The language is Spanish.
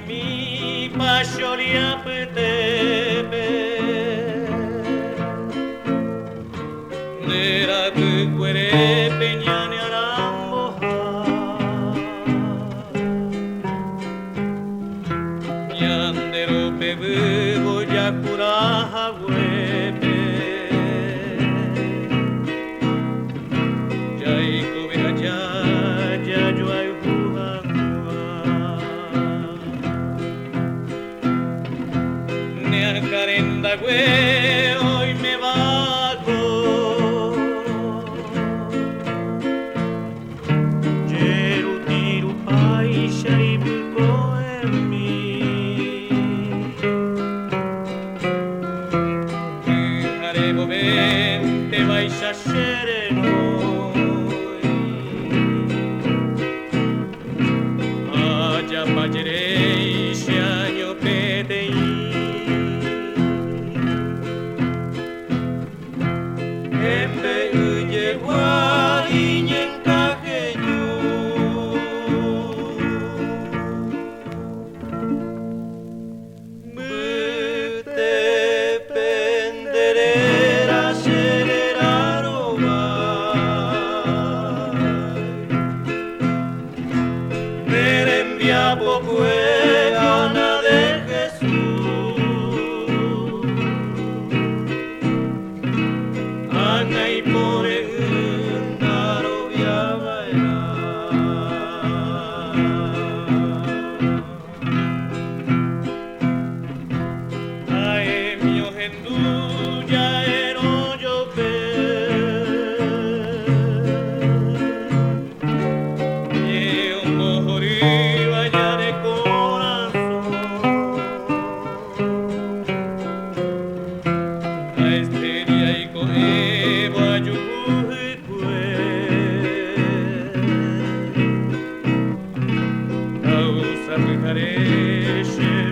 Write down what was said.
mi pașolia pătepe Nera băcuere pe niane aramboha Niandero pe vâvo ya curaha huepe Jai cobeja ya yo ay Carenda güey, hoy me bajo Yeru tiru paisha y bilbo en mí Harebo vente vaisha sereno Allá pajerei se año pedei Embe uye guai nyenkajeñu Mute penderera sereraro vai Nerembia pocue Ana de Jesús Ana y more undaro viabaera Ae mio gendu ya ero yo pe Ye un mojori vaya de corazón A este día y coe Causa me carece